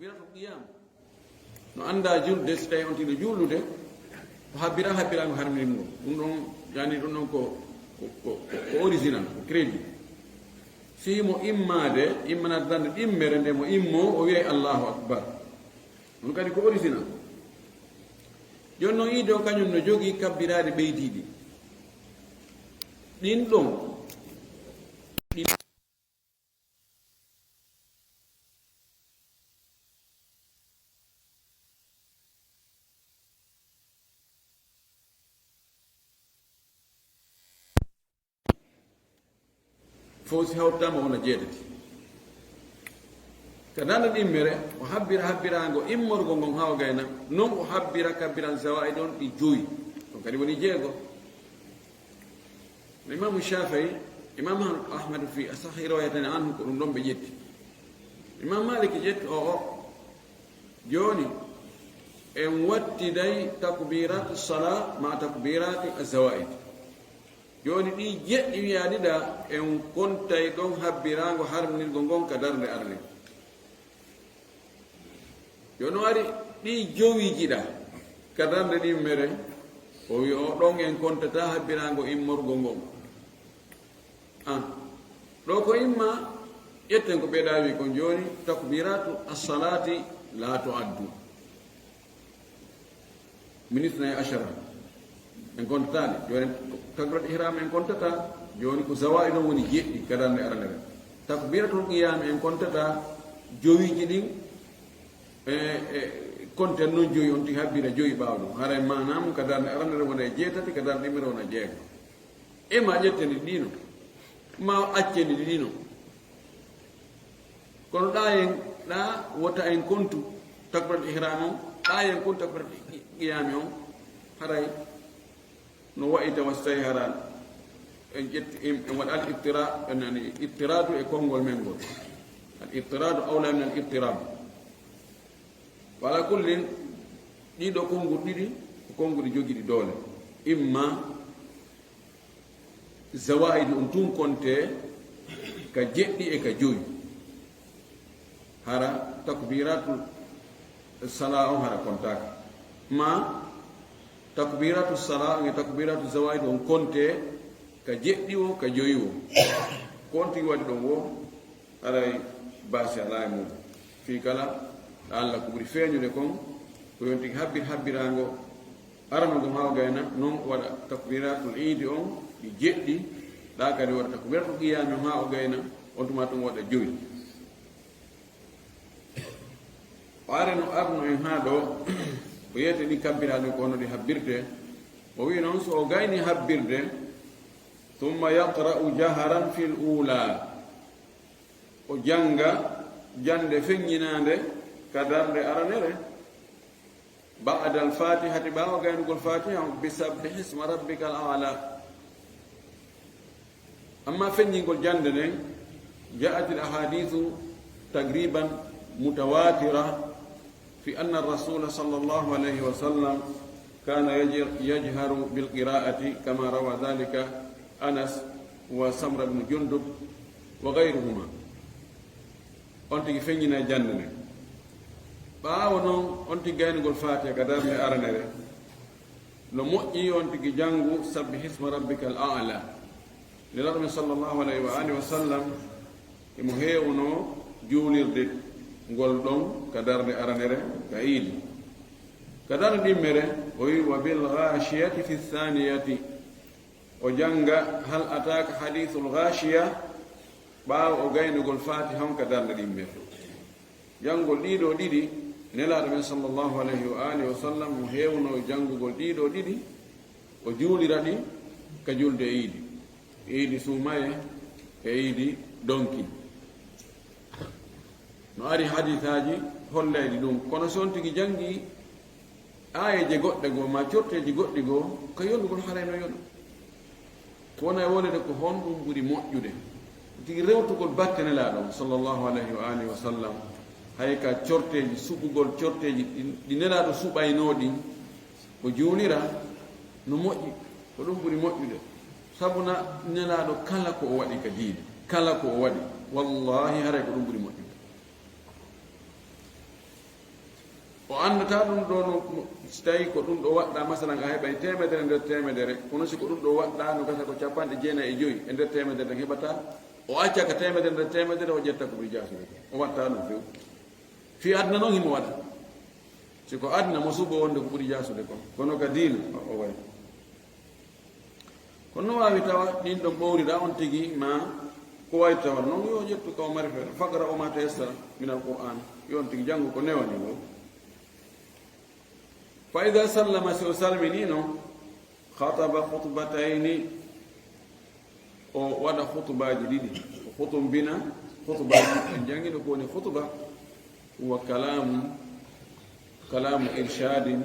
takbiratul qiyam no anda julde so tawi on tiɗo juulude ko habbirago harmingo ɗum ɗon yani ɗum ɗon ko original ko crédit si mo immanade dande ɗimmere nde mo immo o wiyay allahu akbar ɗum kadi ko original joni noon iide o kañum no jogii kabbirade ɓeydiɗi ɗin ɗon fof si hawtama wona jeeɗati ka nanda ɗimmere o habbirago immorgo ngon haw gayna non o habbira kabbiran zawaid on ɗi joyi ɗum kadi woni jeego imamu shafii imam ahmadu fi asahi riwayatani anhu ko ɗum ɗon ɓe ƴetti imam maliki ƴetti o joni en wattiday takbiratu sala ma takbirati azawaid joni ɗi jeɗɗi wiyaɗiɗa en kontay ɗon habbirago harminirgo ngon ka darde arde joni o ari ɗi jowijiɗa ka darde ɗimmere o wi o ɗon en kontata habbirago immorgo ngon ɗo ko imma ƴetten ko ɓeeɗa wi kon joni takbiratu assalati la tuaddu minitnayi achara en kontataɗe joni takbirat ihram en kontata joni ko zawaid on woni jeɗɗi ka darde arandere takbiratul qiyam en kontata jowiji ɗin konten noon joyi on ti habbira joyi ɓawɗum haray manam ka darde arandere wona e jeetati ka darde ɗimmere wona jeego e ma ƴetteni ɗino ma acceni ɗiɗino kono ɗa wota en kontu takbirat ihram on ɗa en kontu takbirat qiyami on haray no wayi tawa so tawi haran en ƴetti en waɗa al ittira nani ittiradu e konngol men ngol al ittiradu awla min al ittirabu wala kullin ɗiɗo konngol ɗiɗi ko konngol jogiɗi doole imma zawaidi on tun konte ka jeɗɗi e ka joyi hara takbiratul sala on hara kontaka ma takbiratu sala e takbiratu zawaid on konte ka jeɗɗi o ka joyi o konti waɗi ɗon wo aray basi ala e mum fi kala allah ko ɓuri feeñude kon ko yonti habbirago aranogo haw gayna noon waɗa takbiratul iidi on ɗi jeɗɗi ɗa kadi waɗa takbiratul qiyami on ha o gayna on tuma ɗum waɗa joyi o areno arno en ha ɗo o yiyete ɗi kabbiraɗe ko hono ɗi habbirde o wi noon so o gayni habbirde thumma yaqra'u jaharan fil ula o janga jande feññinande ka darde aranere ba'da al fatihati ɓawa gaynugol fatiha bisabbihi isma rabbika al a'la amma feññingol jande nden ja'at al ahadithu taqriban mutawatira في أن الرسول صلى الله عليه وسلم كان يجهر بالقراءة كما روى ذلك أنس وسمر بن جندب وغيرهما أنتي فينينا جنة باونو أنتي جاين قول فاتحة كدار لأرنره لمؤي أنتي جانغو سبح اسم ربك الأعلى للرسول صلى الله عليه وآله وسلم إمهيونو جولير ngol ɗon ka darde aranere ka iidi ka darde ɗimmere o wi wa bil ghashiyati fi thaniyati o janga hal ataka hadithul ghashiya ɓaawa o gaynugol fatiha on ka darde ɗimmere janngol ɗiɗo ɗiɗi nelaaɗo men sallllahu alayhi wa alihi wa sallam mo heewno janngugol ɗiɗo ɗiɗi o juulira ɗi ka julde iidi suumaye e iidi donki no ari hadithaji hollayɗi ɗum kono so on tigi jangi ayeje goɗɗe goo ma corteji goɗɗi goo ko yondugol harayno yono wona wolede ko honɗum ɓuri moƴƴude tigi rewtugol batte nelaaɗo sallllahu alayhi wa alihi wa sallam hay ka corteji suɓugol corteji ɗi nelaaɗo suɓaynoɗi ko juulira no moƴƴi ko ɗum ɓuri moƴƴude sabuna nelaaɗo kala ko o waɗi ka diine, kala ko o waɗi wallahi haray ko ɗum ɓuri moƴƴude. o andata ɗum ɗo no so tawi ko ɗum ɗo waɗɗa masalan a heɓay temedere nder temedere kono si ko ɗum ɗo waɗɗa no gasa ko 95 e nder temedere tan heɓata o acca ka temedere nder temedere o ƴetta ko ɓuri jasude o watta ɗum few fi adna noon himo waɗa siko adna mo suɓo wonde ko ɓuri jasude kon kono ka diina o way kono no wawi tawa ɗin ɗon ɓowrira on tigui ma ko wawi tawa noon yo ƴettu ka o mari feere faqra o ma tayassara min al qur'an yon tigui janggo ko newani ngo fa ida sallama si o salminino khataba khutbatayni o waɗa khutbaji ɗiɗi o khutumbina khutbaji en jangino ko woni khutba huwa kalamu irshadin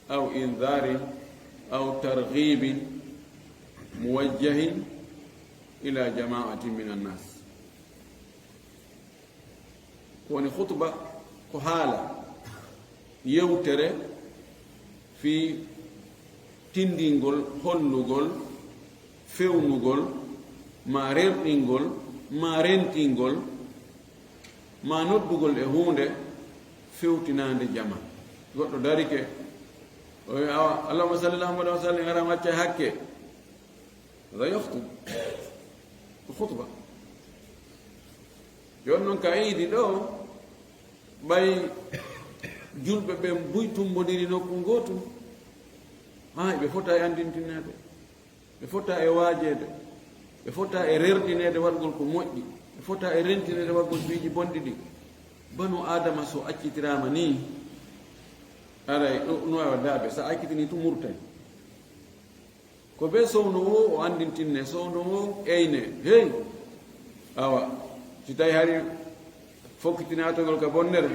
aw indharin aw targhibin muwajjahin ila jama'atin min annas ko woni khutba ko haala yewtere fi tindingol hollugol fewnugol ma rerɗingol ma rentingol ma noddugol e hunde fewtinande jama goɗɗo darike o wi awa allahumma salli ala muhammad wa sallim ara macca hakke hada yahtub ko khutba yon noon ka yiidi ɗo ɓay julɓe ɓe buytumbodiri nokku gootum ɓe fota e andintinede ɓe fota e waajede ɓe fota e rerɗinede waɗgol ko moƴƴi ɓe fota e rentinede waɗgol piiji bonɗi ɗi banu adama so accitirama ni aray no wawa daaɓe sa accitini tu murtay ko ɓe sowno wo o andintinne sowno wo eyne hey awa si tawi hari fokkitinatogol ka bonnere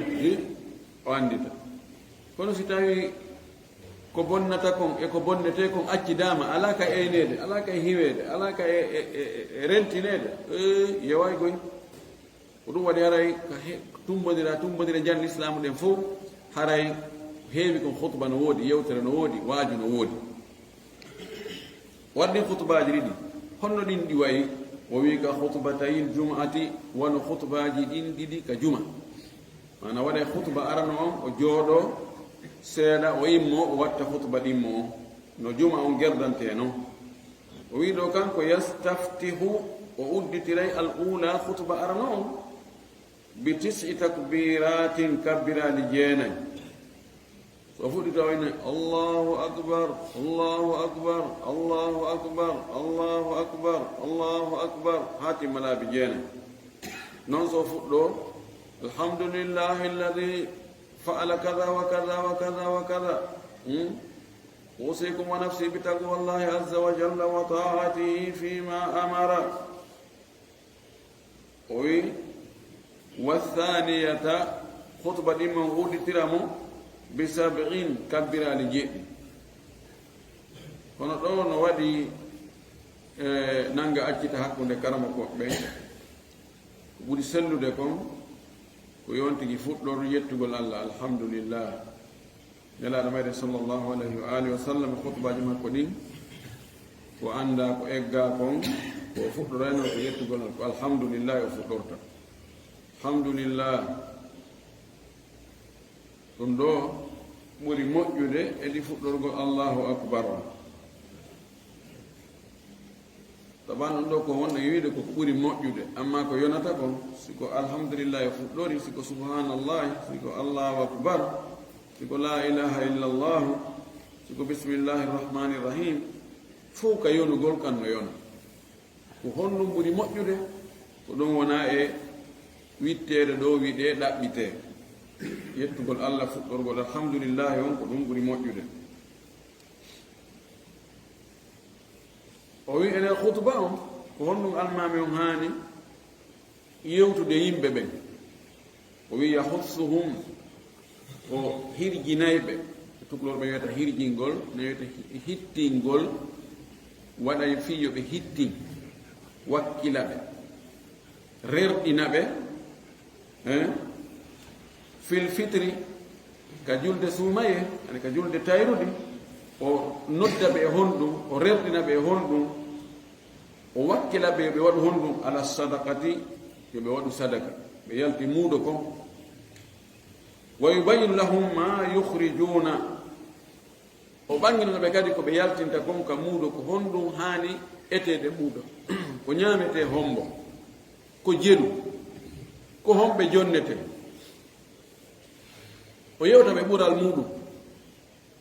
o andita kono si tawi ko bonnata kon e ko bonnete kon accidama ala ka eynede ala ka hiwede ala ka e rentinede yeway goy ko ɗum waɗi haray ka tumbodira jan l'islamu ɗen fof haray heewi kon khutba no woodi yewtere no woodi waaju no woodi waɗɗin khutbaji ɗiɗi honno ɗin ɗi wayi o wi ka khutbatayil jum'ati wono khutbaji ɗin ɗiɗi ka juma mana waɗa khutba arano on o jooɗo seeɗa o immo o watta khutba ɗimmo o no juma on gerdante noon o wi ɗo kanko yastaftihu o udditiray al ula khutba arano on bi 9 takbiratin kabbiraji 9 so fuɗɗi taw ine allahu akbar allahu akbar allahu akbar allahu akbar allahu akbar ha timma laabi 9 noon so fuɗɗo alhamdulillahi alladi fa'ala kada wa kada wa kada wa kada usikum wa nafsi bi taqwallahi azza wa jalla wa ta'atihi fima amara oyi wathaniyata khutba ɗin man huɗitiramo bi 70 kabbirali 7 kono ɗo no waɗi nanga accita hakkunde karama koɓɓe ko ɓuri sellude kon ko yontigi fuɗɗor yettugol allah alhamdulillah nelaɗo meɗen sallllahu alayhi wa alihi wa sallam khutbaji makko ɗin ko anda ko egga kon ko fuɗɗorayno ko yettugol ko alhamdulillah o fuɗɗorta alhamdulillah ɗum ɗo ɓuri moƴƴude edi fuɗɗorgol allahu akbar taban ɗum ɗo ko wonno wiide koko ɓuri moƴƴude amma ko yonata kon siko alhamdulillahi fuɗɗori siko subhanallahi siko allahu akbar siko la ilaha illa llahu siko bismillahi rrahmani rrahim fof ka yonugol kan no yona ko honɗum ɓuri moƴƴude ko ɗum wona e wittede ɗo wiɗe ɗaɓɓite yettugol allah fuɗɗorgol alhamdulillahi on ko ɗum ɓuri moƴƴude o wi enen khutba on ko honɗum almami on haani yewtude yimɓe ɓen o wi yahussuhum o hirjinayɓe tukulor ɓe wiyata hirjingol ne wiyata hittingol waɗay fiyo ɓe hittin wakkila ɓe rerɗina ɓe fil fitri ka julde suumaye ani ka julde tayruɗi o nodda ɓe e honɗum o rerɗina ɓe e honɗum o wakkila ɓe ɓe waɗu honɗum ala sadakati yo ɓe waɗu sadaka ɓe yalti muuɗo kon wa yubayyin lahum ma yukhrijuna o ɓangino ɓe kadi ko ɓe yaltinta kon ka muuɗo ko honɗum haani etede muuɗo ko ñaamete hombo ko jeɗu ko homɓe jonnete o yewta ɓe ɓural muɗum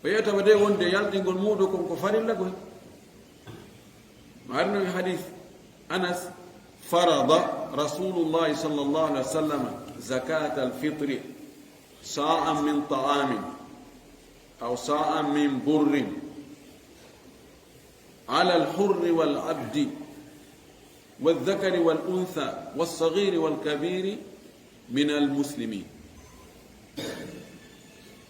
o yewtama de wonde yaltingol muuɗo kon ko farilla goy no arino e hadith anas farada rasulullahi sallllahu alih wa sallam zakata alfitri sa'an min ta'amin aw sa'an min burrin ala alhurri walabdi والذكر والأنثى والصغير والكبير من المسلمين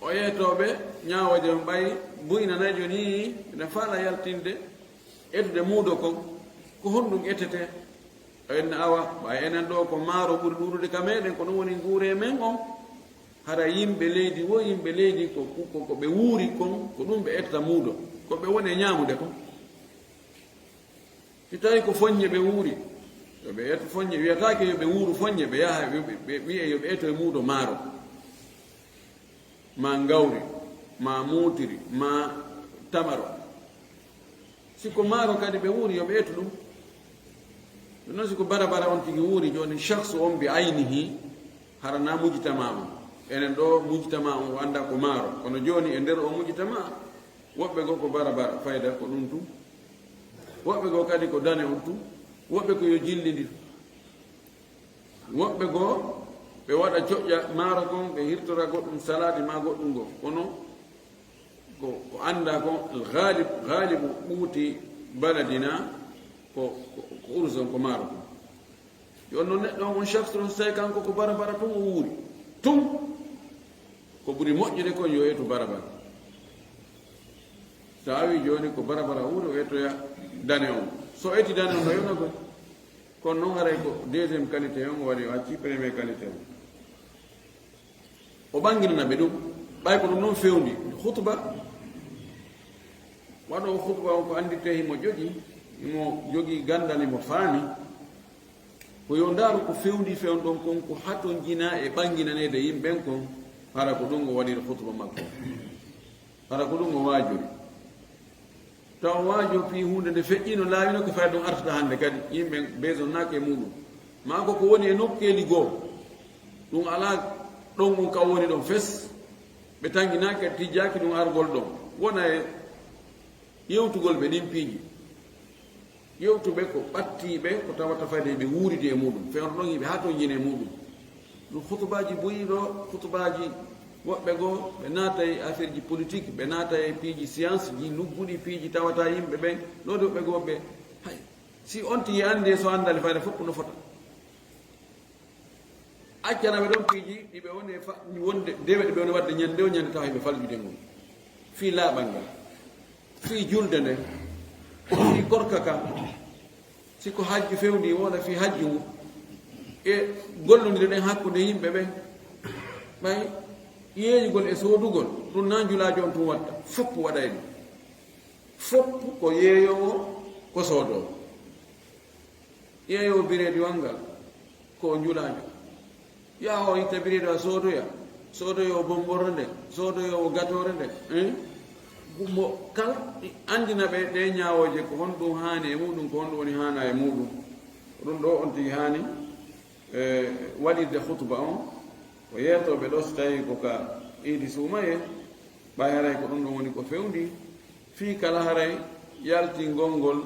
o yeytoɓe ñawoje ɓay buynanajo ni ene faala yaltinde etude muudo kon ko honɗum etete enne awa ɓay enen ɗo ko maaro ɓuri ɗuurude ka meɗen ko ɗum woni nguure men on hara yimɓe leydi wo yimɓe leydi ko ɓe wuuri kon ko ɗum ɓe ettata muudo ko ɓe woni e ñaamude kon si tawi ko foññe ɓe wuuri yoɓe eto foññe wiyatake yoɓe wuuru foññe ɓe yaha ɓe wiye yoɓe eto e muudo maaro ma ngawri ma muutiri ma tamaro siko maaro kadi ɓe wuuri yoɓe eto ɗum ɗum noon siko bara on tigi wuuri joni chahse on bi aynihi harana mujitama on enen ɗo mujitama on o anda ko maaro kono joni e nder o mujitama woɓɓe goo ko bara fayda ko ɗum tum woɓɓe goo kadi ko dane on tum woɓɓe ko yo jillidir woɓɓe goo ɓe waɗa coƴƴa maaro kon ɓe hirtora goɗɗum salade ma goɗɗum goo kono ko anda kon galibu ɓuuti baladina ko urson ko maaro kon yon no neɗɗo on chahse on so tawi kanko ko bara tum o wuuri tum ko ɓuri moƴƴude kon yo eto bara so awi joni ko bara wuuri o etoya dane on so eti dane on no yona koy kono noon haray ko deuxiéme qualité on o waɗi o acci premier qualité on o ɓanginanaɓe ɗum ɓay ko ɗum noon fewndi hutba waɗo hutba on ko andirte himo jogii gandal imo faami ko yo ndaaru ko fewndi ɗon kon ko haton jina e ɓanginanede yimɓen kon hara ko ɗum o waɗira hutba makko hara ko ɗum o waajori taw waajo fi hunde nde feƴƴino laawino ko fayda ɗum artata hannde kadi yimɓe besonnake e muɗum ma ko woni e nokkeli goo ɗum ala ɗon ɗum kam woni ɗon fes ɓe tanginaki ɓe tijjaki ɗum argol ɗon wona e yewtugol ɓe ɗin piiji yewtuɓe ko ɓattiɓe ko tawata fayde ɓe wuuridi e muɗum fewno ɗon yiɓe ha to jine muɗum ɗum hutubaji boyiɗo hutubaji woɓɓe goo ɓe naata e affaire ji politique ɓe naata e piiji science ji lugguɗi piiji tawata yimɓe ɓen ɗode woɓɓe goo ɓe hay si on ti andi so andali fayda fof no fota accanaɓe ɗon piiji ɗiɓe woni wonde dewe ɗe ɓe woni wadde ñande o ñande tawa heɓe faljude ngol fii laaɓal ngal fii julde nde fii korka ka siko hajju fewndi wona fii hajju ngu e gollodire ɗen hakkude yimɓe ɓen ɓay yeeñugol e soodugol ɗum na njulaajo on tum watta fopp waɗa e ɗum fopp ko yeeyowo ko soodowo yeeyowo bireedi wangal ko njulaajo yaha o itta bireedi a soodoyo bomborre nde soodoyo gatore nde mo kala andina ɓe ɗe ñaawooje ko honɗum haani e muɗum ko honɗum woni haana e muɗum ɗum ɗo on tigi haani waɗirde hutuba on o yeetoɓe ɗo so tawi ko ka iidi suumaye ɓay haray ko ɗum ɗon woni ko fewndi fii kala haray yaltingol ngol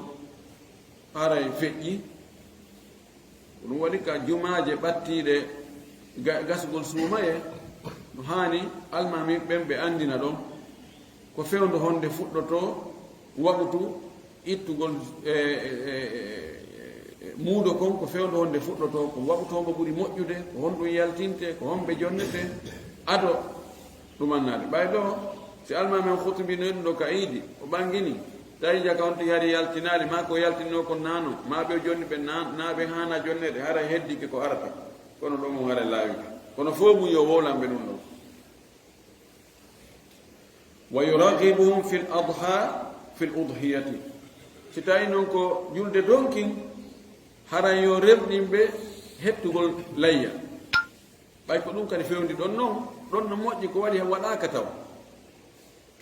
haray feƴƴi ɗum waɗi ka jumaaje ɓattiiɗe gasugol suumaye no haani almami ɓen ɓe andina ɗon ko fewndu honde fuɗɗoto waɓutu ittugol muudo kon ko fewndu honde fuɗɗoto ko waɓutomo ɓuri moƴƴude ko honɗum yaltinte ko honɓe jonnete ado ɗumannade ɓay ɗo si almami on hutubino ɗum ɗo ka iidi o ɓangini tawi jaka on tigi hari yaltinali ma ko yaltinno kon nano ma ɓe jonni ɓe naɓe hana jonnede hara heddike ko arata kono ɗo mum hara laawike kono fo mum yo wowlanɓe ɗum ɗon wa yuragibuhum fi l adha fi l udhiyati si tawi noon ko julde donkin haran yo remɗinɓe hettugol layya ɓay ko ɗum kadi fewndi ɗon noon ɗon no moƴƴi ko waɗi waɗaka taw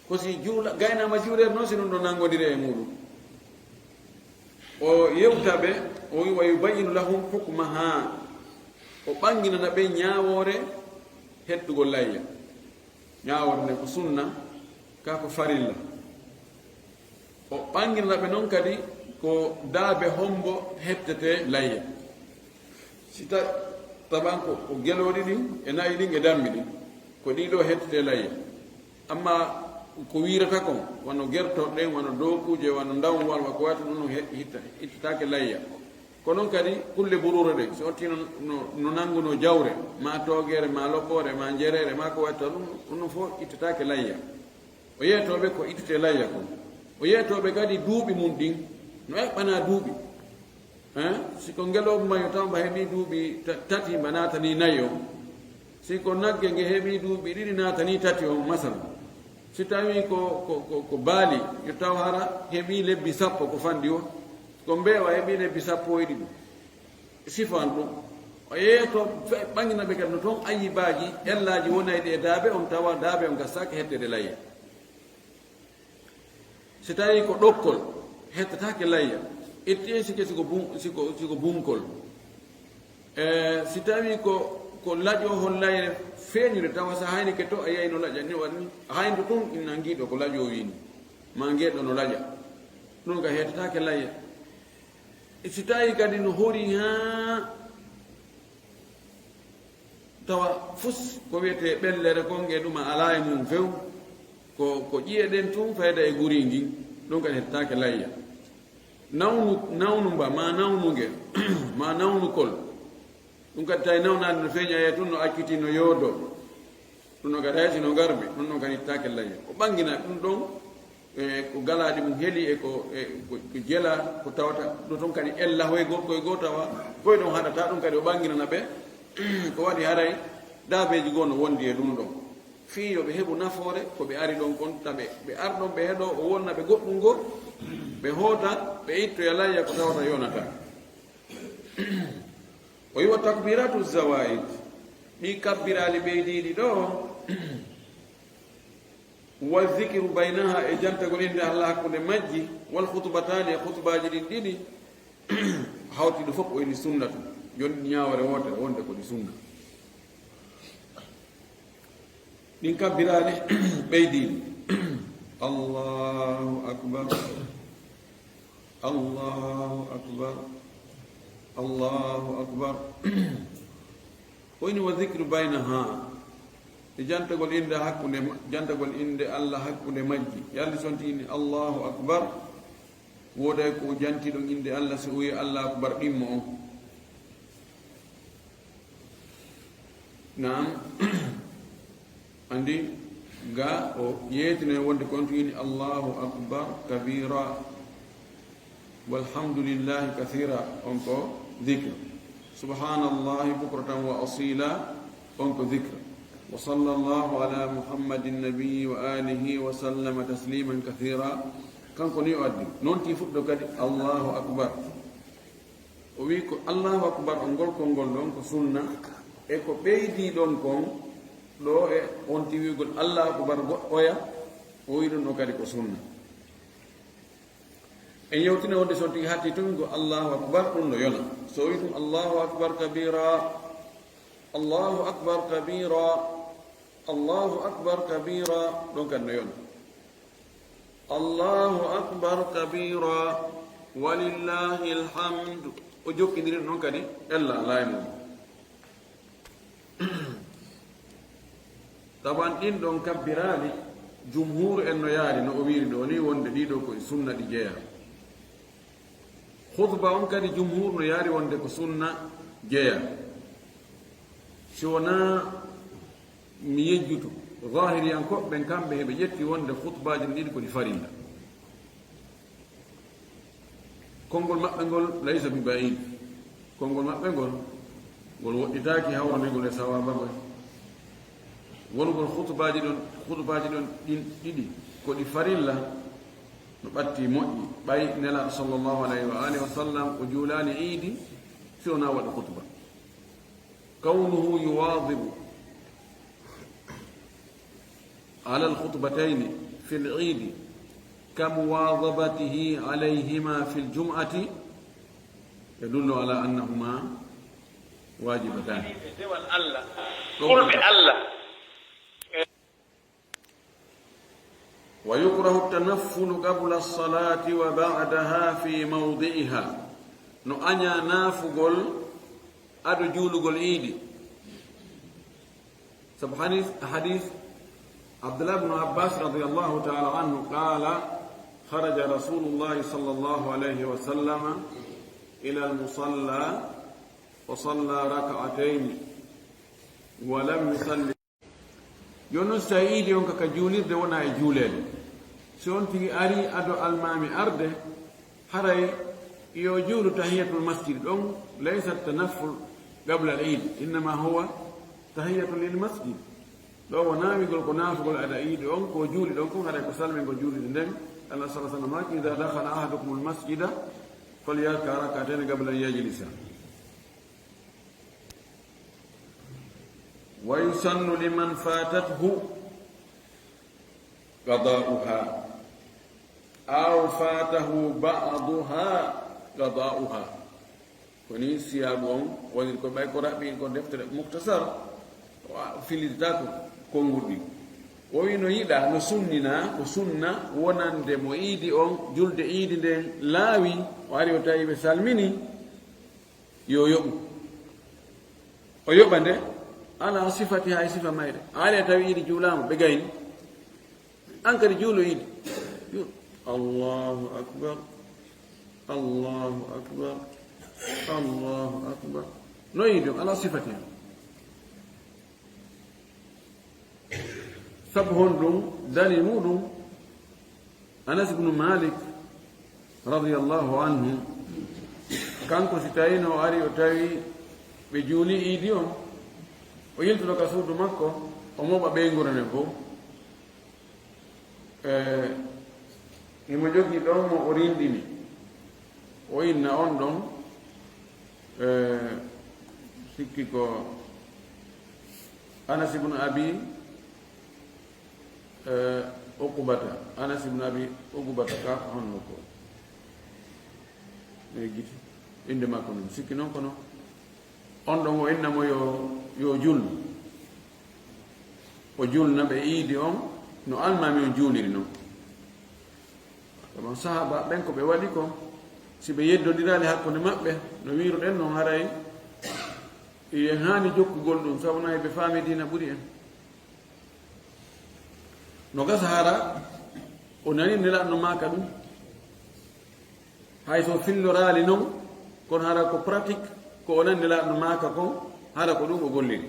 ko si juula gaynama juuɗere noon si ɗum ɗo nangodiri e muɗum o yewta ɓe o wi wa yubayinu lahum hukmaha o ɓanginana ɓe ñaawore heddugol layya ñaawore nde ko sunna ka ko farilla o ɓanginana ɓe noon kadi ko daabe hombo hettete layya si taɓan ko geloɗi ɗin e nayi ɗin e dammi ɗin ko ɗiɗo hettete layya amma ko wirata kon wano gertoɗɗen wano dokuje wano ndawwal wa ko wata ɗum no ittitake layya ko noon kadi kulle burure ɗen so otti no nanguno jawre ma togere ma lokkore ma jerere ma ko watta ɗum no fof ittitake layya o yeytoɓe ko ittite layya kon o yeytoɓe kadi duuɓi mum ɗin no eɓɓana duuɓi siko ngeloɓe mayo tawba heeɓi duuɓi tati mba natani nayi o siko nagge nge heeɓi duuɓi ɗiɗi natani tati o masala si tawi ko baali yo taw hara heeɓi lebbi sappo ko fandi o ko mbeewa heeɓi lebbi sappo e ɗiɗi sifan ɗum o yeeto ɓanginaɓe kadi no toon ayibaji ellaji wonayɗi e daabe on tawa daabe on gassaki hettede layya si tawi ko ɗokkol hettatake layya itti sike siko bunkol si tawi ko laƴohol layre feeñude tawa so hayni ke to a yeyi no laƴa ni waɗni hayndu tun inna ngiɗo ko laƴo wini ma ngeɗo no laƴa ɗum ka hettatake layya si tawi kadi no hori ha tawa fus ko wiyete ɓellere konge ɗum a ala e mum few ko ƴiyeɗen tun fayda e guri ngin ɗum kadi hettatake layya nawnu mba ma nawnuge ma nawnukol ɗum kadi tawi nawnade no feeña ye tun no acciti no yoodo ɗum no kadi haysi no garbi ɗum ɗon kadi ittake layya ko ɓangina ɗum ɗon ko galaɗi mum heeli e ko jela ko tawata ɗo toon kadi ella koye goo tawa koye ɗon haɗata ɗum kadi o ɓanginana ɓe ko waɗi haray daabeji goo no wondi e ɗum ɗon fii yo ɓe heɓu nafoore ko ɓe ari ɗon kon taɓe ɓe arɗon ɓe heɗo o wonna ɓe goɗɗum ngol ɓe hoota ɓe ittoya layya ko tawata yonata o yiwa takbiratu zawaid ɗi kabbirali ɓeydiɗi ɗo wal zikiru baynaha e jantagol inde allah hakkude majji wal hutubatani e hutubaji ɗin ɗiɗi hawtiɗo fof o ini sunna to joni ñawore wotere wonde ko ɗi sunna ɗin kabbirali ɓeydiɗi allahu akbar allahu akbar allahu akbar o ini wa zicru baynaha e jantagol inde hakkude jantagol inde allah hakkude majji yalli sonti ini allahu akbar woday ko jantiɗon inde allah so wi allah akbar ɗimmo on naam andi ga o yeetine wonde konto ini allahu akbar kabira walhamdulillahi kathira on ko dhikr subhanallahi bukratan wa asila on ko dhikr wa sallallahu ala muhammadin nabiyyi wa alihi wa sallama tasliman kathira kanko ni o addi noon ti fuɗɗo kadi allahu akbar o wi ko allahu akbar on ngol konngol ɗon ko sunna e ko ɓeydi ɗon kon ɗo e on ti wigol allahu akbar goɗɗoya o wi ɗum ɗo kadi ko sunna en yewtine wonde so tigi hatti tumi ko allahu akbar ɗum no yona so wi ɗum allahu akbar kabira allahu akbar kabira allahu akbar kabira ɗon kadi no yona allahu akbar kabira walillahi alhamdu o jokkidiri ɗon kadi ella laye mum taban ɗin ɗon kabbirali jumhur en no yaari no o wiri ɗo ni wonde ɗiɗo koye sunna ɗi jeeya khutba on kadi jumhur no yaari wonde ko sunna jeeya si wona mi yejjuto zahiriyankoɓɓen kamɓe heɓe ƴetti wonde khutbaji ɗiɗi ko ɗi farilla konngol maɓɓe ngol laysa bi ba'id konngol maɓɓe ngol ngol woɗɗitaki hawranegol e sawabagol wongol khutbaji ɗon ɗin ɗiɗi ko ɗi farilla no ɓatti moƴƴi ɓay nelaɗo sallllahu alayhi wa alihi wa sallam o juulani iidi si wona waɗa khutba kawnuhu yuwadibu على الخطبتين في العيد كمواظبته عليهما في الجمعة يدل على أنهما واجبتان. ويكره التنفل قبل الصلاة وبعدها في موضعها no anya nafugol ado julugol idi sabu hadith Abdullah ibn Abbas radiyallahu ta'ala anhu qala kharaja Rasulullah sallallahu alayhi wa sallam ila al-musalla wa salla rak'atayn wa lam yusalli yono sayidi on ka julirde wona e julede si on tigi ari ado almami arde haray يوجد تحية المسجد ليس التنفل قبل العيد إنما هو تحية للمسجد لو نامي يقول كناف قل على عيد وجولي كون هذا كسلم وجولي دم الله صلى الله عليه وسلم إذا دخل أحدكم المسجد فليركع ركعتين قبل أن يجلس ويسن لمن فاتته قضاؤها أو فاته بعضها قضاؤها koni siyabon woni ko bay ko rabbi ko deftere muktasar filitako kongurdi o wino yida no sunnina ko sunna wonande mo idi on julde idi den laawi o ari o tawi be salmini yo yobu o yobande ala sifati hay sifa mayde ali tawi idi julama be gayni an kadi julo idi Allahu akbar Allahu akbar Allahu akbar no yido ala sifati sabhun dum dali mudum Anas ibn Malik radiyallahu anhu kanko sitayno ari o tawi be juli idi on o yiltudo ka suudu makko o moɓa ɓeygurane fo imo jogi ɗon mo o rindini o inna on ɗon sikki ko Anas ibn Abi Uqbata Anas ibn Abi Uqbata ka honno ko e giti inde makko non sikki non kono on ɗon o innamo yo julnu o julna ɓe iidi on no almami on juuliri noon ɗum sahaba ɓen ko ɓe waɗi ko si ɓe yeddodirali hakkunde maɓɓe no wiruɗen noon haray en haani jokkugol ɗum sawnayi ɓe faami dina ɓuri en no gasa hara o nani nelanno maka ɗum hay so fillorali noon kono hara ko pratique ko o nani nelanno maka kon hara ko ɗum o golliri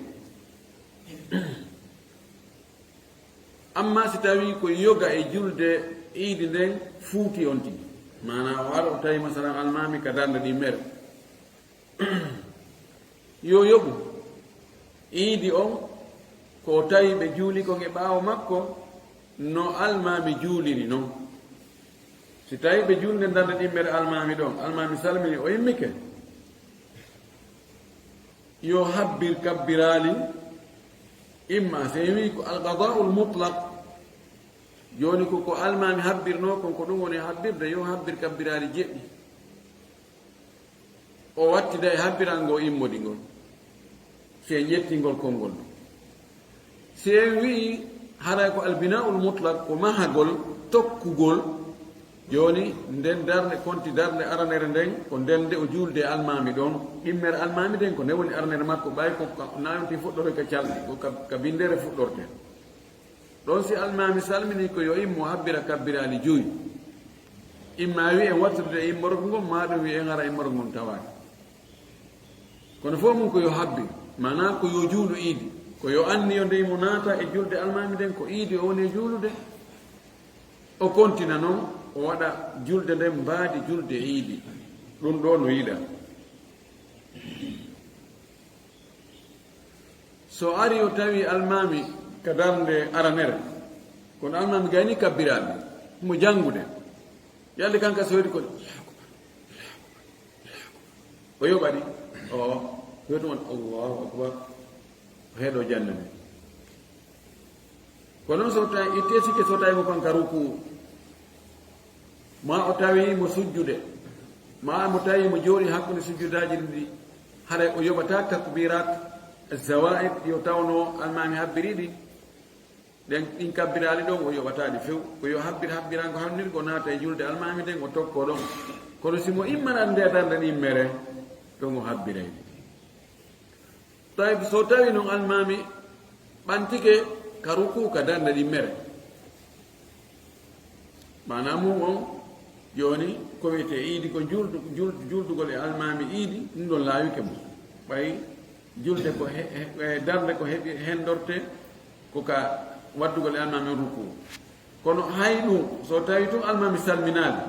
amma si tawi ko yoga e julde iidi nden fuuti on tigi mana o ara o tawi masalan almami ka darde ɗi mere yo yoɓu iidi on ko tawi ɓe juuli kon e ɓaawo makko no almami juuliri noon si tawi ɓe julde darde ɗi mere almami ɗon almami salmini o yimmike yo habbir kabbirali imma se wi ko alqada'u lmutlaq joni ko almami habbirno kon ko ɗum woni habbirde yo habbir kabbirali jeɗɗi o wattida e habbiral ngo immodi ngol se jettingol konngol ɗum se wi haray ko albina'ul mutlaq ko mahagol tokkugol joni nden darde konti darde aranere nden ko nden de o julde almami ɗon immere almami den ko nde woni aranere makko ɓay ko nawti fuɗɗore ka calɗi ko ka bindere fuɗɗorte ɗon si almami salmini ko yo immo habbira kabbirali joyi imma wi en wattude e immorgo ngon maɗum wi en ara immorgo ngon tawani kono fof mum ko yo habbir mana ko yo juulu iidi ko yo anni yo nde mo naata e julde almami den ko iidi o woni juulude o kontina noon o waɗa julde nden mbaadi julde iidi ɗum ɗo no yiɗa so ari o tawi almami ka darde aranere kono almami gayni kabbiraɓe mo janngude yalde kanka so waɗi ko o yoɓaɗi o wetu on allahu akbar o heeɗo jannde nde kono so tawi ittesi ke so tawi mo kan karuku ma o tawi mo sujjude ma mo tawi mo jooɗi hakkunde sujjudaji ɗi haɗa o yoɓata takbirat zawaid yo tawno almami habbiriɗi ɗin kabbiraɗi ɗon o yoɓataɗi few ko yo habbirango hamnirgo naata e julde almami ɗen o tokko ɗon kono simo immanat ndetanɗen immere ɗon o habbirayɗi tawi so tawi noon almami ɓantike ka ruku ka darde ɗimmere mana mum on joni ko wiyete iidi ko juldugol e almami iidi ɗum ɗon laawike mo ɓay julde ko darde ko heɓi hendorte ko ka waddugol e almami ruku kono hay ɗum so tawi tun almami salminali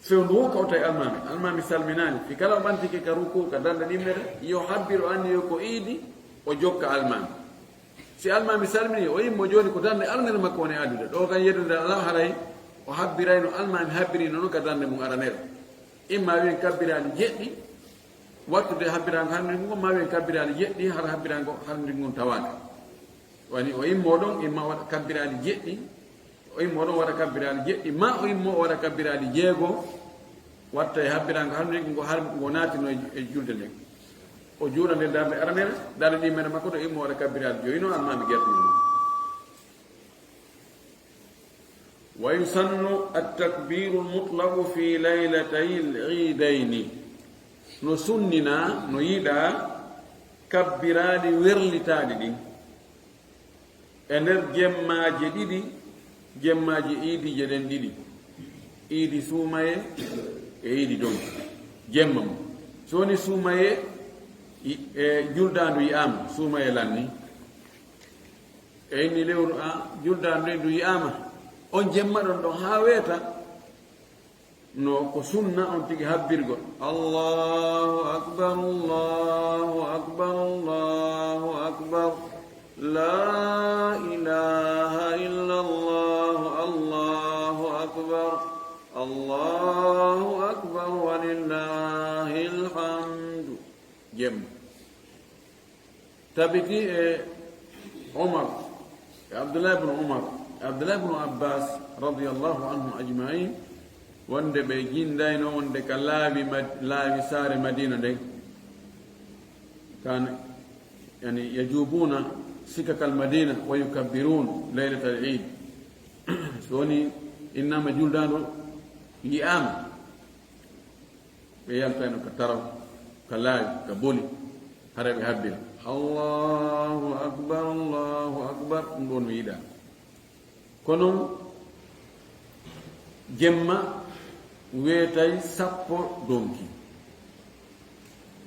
fewndu wo kawta e almami salminali fi kala o ɓantike ka ruku ka darde ɗimmere yo habbir o anndi yo ko iidi o jokka almami si almami salmini o yimmo joni ko darde arnere makko woni addude ɗo kan yeddude ala haray o habbirayno almami habbiri noon ka darde mum aranere imma wiyen kabbirani jeɗɗi wattude habbirango harndir ngon ma wiyen kabbirani jeɗɗi hara habbirango harndir ngon tawaka wani o immo ɗon imma waɗa kabbirani jeɗɗi o immo ɗon waɗa kabbirani jeɗɗi ma o immo o waɗa kabbirani jeego watta e habbirango harndir ngo har ngo naatino e julde nden o juula nde darde aranere darde ɗimmere makko to immo waɗa kabbirani joyino almami guertino wa yusannu attakbiru lmutlaku fi laylatay liidaini no sunnina no yiɗa kabbiraɗi werlitaɗi ɗin e nder jemmaji ɗiɗi jemmaji iidije ɗen ɗiɗi iidi suumaye e iidi donki jemma mum so woni suumaye e juldandu yiyama suumaye lanni e inni lewru juldandu ndu yiyama on jemma ɗon ɗon ha weeta no ko sunna on tigi habbirgol allahu akbar allahu akbar allahu akbar la ilaha illa allah allahu akbar allahu akbar walillahi alhamdu jemma tabiti e omar e abdullah ibn umar abdullah ibn abbas radiyallahu anhum ajmain wonde ɓe jindayno wonde ka laawi saare madina nden kan yani yajubuna sikakal madina wa yukabbirun laylata al eid so woni innama juldandu yiyama ɓe yaltayno ka taraw ka laawi ka boli hara ɓe habbira allahu akbar ɗum ɗon mi yiɗa kono jemma weetay sappo donki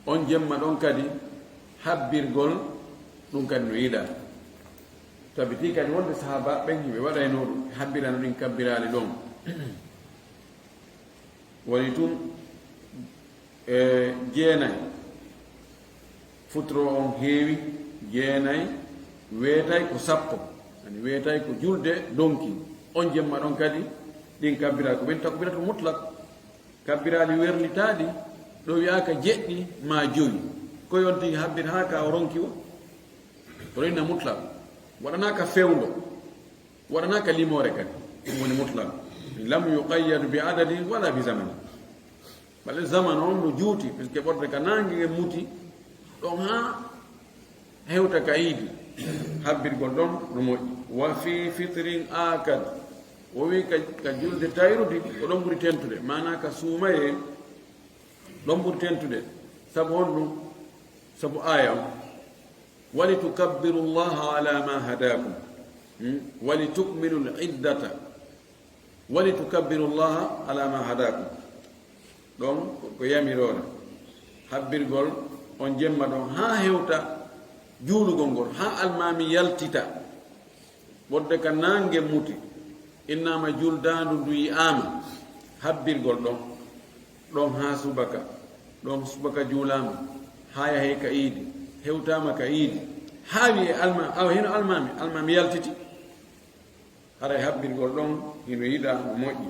on jemma ɗon kadi habbirgol ɗum kadi no yiɗa tabiti kadi wonde sahaba ɓen hiɓe waɗayno ɗum habbirano ɗin kabbirali ɗon woni tun e jeenayi futuro on heewi jeenayi weetay ko sappo ani weetay ko julde donki on jemma ɗon kadi ɗin kabbirali ko ɓen takbiratu mutlak kabbirali werlitaɗi ɗo wiyaka jeɗɗi ma joyi ko yonti habbir ha ka o ronki o to inna mutlak waɗanaka fewndo waɗanaka limore kadi ɗum woni mutlak lam yuqayyadu bi adadi wala bi zamani bale zaman on no juuti puisque ɓorde ka nangue muti ɗon ha hewta ka yiidi habbirgol ɗon no moƴƴi wa fi fitrin akad o wi ka julde tayrudi ko ɗon ɓuri tentude mana ka suumaye ɗon ɓuri tentude sabu on ɗum sabu aya o wali tukabbiru llaha ala ma hadakum wali tukmilu liddata wali tukabbiru llaha ala ma hadakum ɗon ko yamirore habbirgol on jemma ɗon ha hewta juulugol ngol ha almami yaltita ɓodde ka nangue muti innama juldandu ndu yiyama habbirgol ɗon ha subaka ɗon subaka juulama ha yahe ka iidi hewtama ka iidi ha wiye hino almami yaltiti haray habbirgol ɗon hino yiɗa no moƴƴi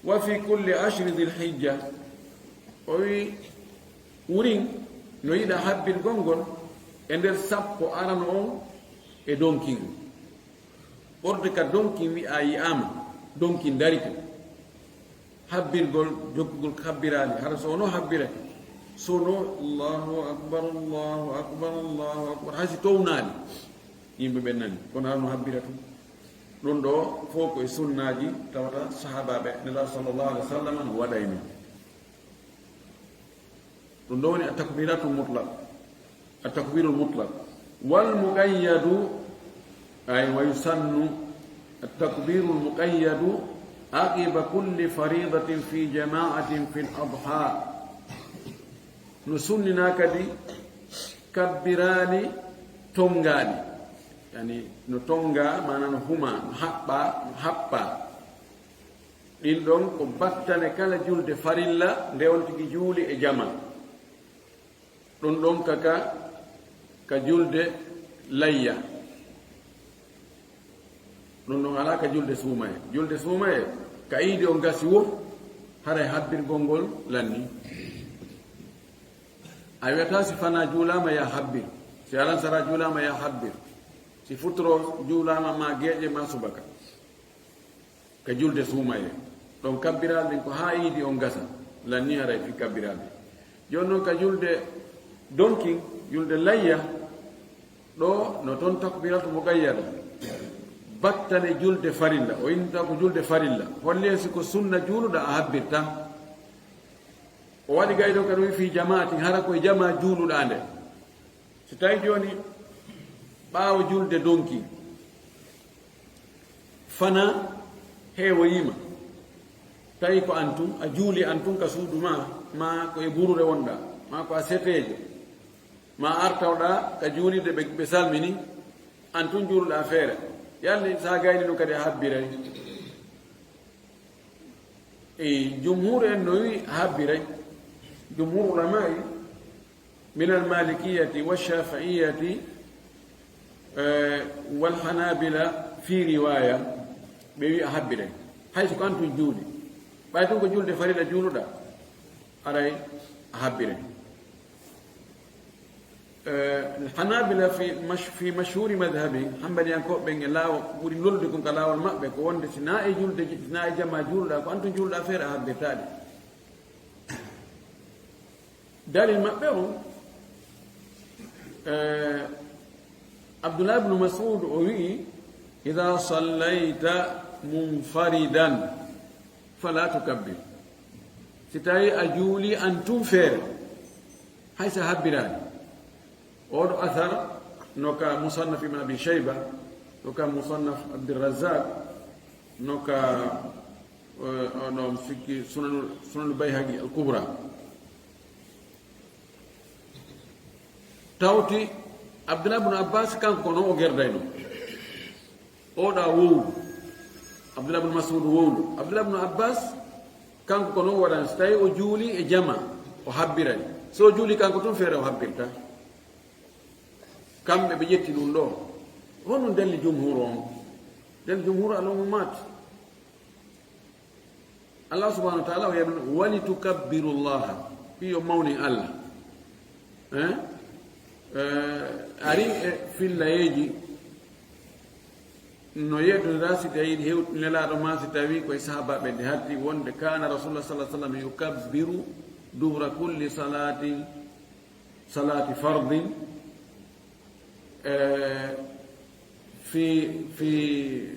wa fi kulli ashri dhil hijja o wi wurin no yiɗa habbirgol ngol e nder sappo arano on e donkigo ɓorde ka donki wi'a yi'ama donki darike habbirgol jokkugol habbirani hara so wono habbirake sono allahu akbar allahu akbar allahu akbar haysi townani yimɓe ɓe nani kono harno habbira tum ɗum ɗo fof koye sunnaji tawata sahabaɓe nela sallllahu alih wa sallam no waɗayni ɗum ɗo woni atakbiratu mutlaq atakbirul mutlaq wal muqayyadu ay wa yusannu atakbiru lmuqayyadu aqiba kulli faridatin fi jama'atin fi l-adha no sunnina kadi kabbirani tongani yani no tonga mana no huma no haɓɓa ɗin ɗon ko battane kala julde farilla nde on tigi juuli e jama ɗum ɗon ka julde layya ɗum ɗon ala ka julde suumaye ka iidi o gasi wof haray habbirgol ngol lanni a wiyata si fana juulama ya habbir si alansara juulama ya habbir si futuro juulama ma geeƴe ma subaka ka julde suumaye ɗon kabbiral ɗin ko ha iidi on gasa lanni haray fi kabbiral ɗin joni noon ka julde donkin julde layya ɗo no toon takbiratu muqayyada battane julde farilla o innta ko julde farilla holle si ko sunna juuluɗa a habbirta o waɗi gayɗo kadi wi fi jama'ati hara koye jama juuluɗa nde so tawi joni ɓaawo julde donki fana heewoyima tawi ko antum a juuli antum ka suudu ma koye burude wonɗa ma ko a setejo ma artawɗa ka juulide ɓe salmini antum juuluɗa feere yalni sa gayni ɗum kadi a habbiray jumhur en no wi a habbiray jumhur ulamai min almalikiyati walshafiiyati walhanabila fi riwaya ɓe wi a habbiray hayso ko antum juuli ɓay tun ko julde farila juuluɗa aray a habbiray الحنابلة في مشهور مذهبي حنبلي أنكو بين الله وري لولد كون كلاول ما بكو وند سناء جولد سناء جما جولد كو أنتم جولد أفير أحب تالي دالي ما بيرو عبد الله بن مسعود أوي إذا صليت منفردا فلا تكبر ستاي أجولي أنتم فير حيث هبراني اور اثر نوكا مصنف ابن ابي شيبه نوكا مصنف عبد الرزاق نوكا نوم فيكي سنن البيهقي الكبرى تاوتي عبد الله بن عباس كان كونو غيرداينو اودا وول عبد الله بن مسعود وول عبد الله بن عباس كان كونو ودان ستاي او جولي e jama o habbiray so juli kanko ton feere o habbirta kamɓe ɓe ƴetti ɗum ɗo hono delli jumhur on delli jumhur alumumat allah subhanahu wa taala o yaɓi wali tukabbiru llaha ɓiyo mawni allah ari e fillayeji no yettodira si tawi nelaɗo ma si tawi koye sahabaɓe nde haddi wonde kana rasulullah sallam yukabbiru duhra kulli salati fardin في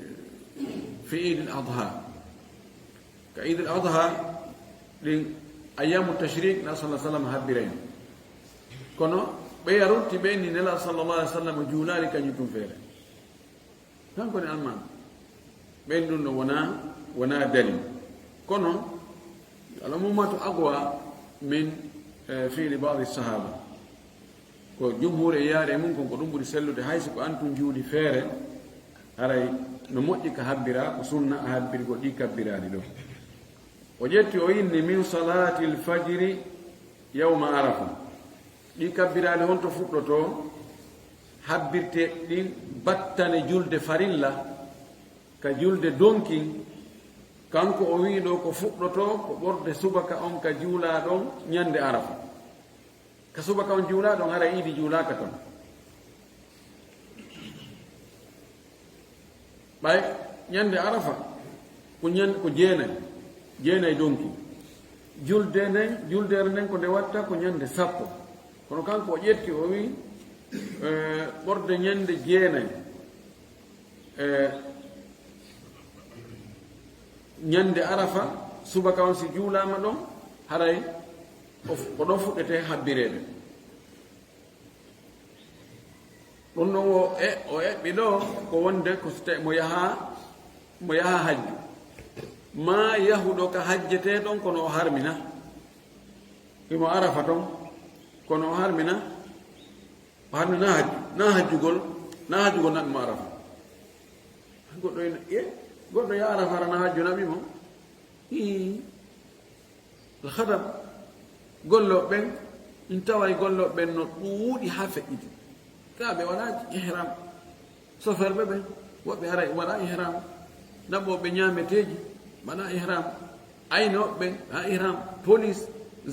عيد الأضحى كعيد الأضحى أيام التشريق نسأل الله سلام هبرين كنو بيرون تبيني نلا صلى الله عليه وسلم جولاري كان يتم فيرا كان كوني ألمان بين دون ونا دليل كنو الأمومات أقوى من فعل بعض الصحابة ko jumhure yaare mum kon ko ɗum ɓuri sellude hayso ko antum juuli feere haray no moƴƴi ka habbira ko sunna a habbirgo ɗi kabbirani ɗo o ƴetti o inni min salati lfajiri yawma arafa ɗi kabbirani honto fuɗɗoto habbirte ɗin battane julde farilla ka julde donkin kanko o wi ɗo ko fuɗɗoto ko ɓorde subaka on ka juula ɗon ñande arafa ka subaka on juula ɗon hara iidi juulaka ton ɓay ñande arafa ko jeenayi donki juldere nden ko nde watta ko ñande sappo kono kanko o ƴetti o wi ɓorde ñande jeenayi ñande arafa subaka on si juulama ɗon haray ko ɗon fuɗɗete habbireɓe ɗum ɗon o eɓɓi ɗo ko wonde ko so tawi mo yaha hajju ma yahuɗo ka hajjete ɗon kono o harmina imo arafa ton kono o harmina na hajjugol naɓimo arafa goɗɗo ene goɗɗo ya arafa rana hajju naɓimo alhadam golloɓe ɓen in taway golloɓe ɓen no ɗuuɗi ha feƴƴiti ka ɓe waɗa ihram soferɓe ɓe woɓɓe ara waɗa ihram naɓoɓe ñameteji waɗa ihram aynoɓe ha ihram police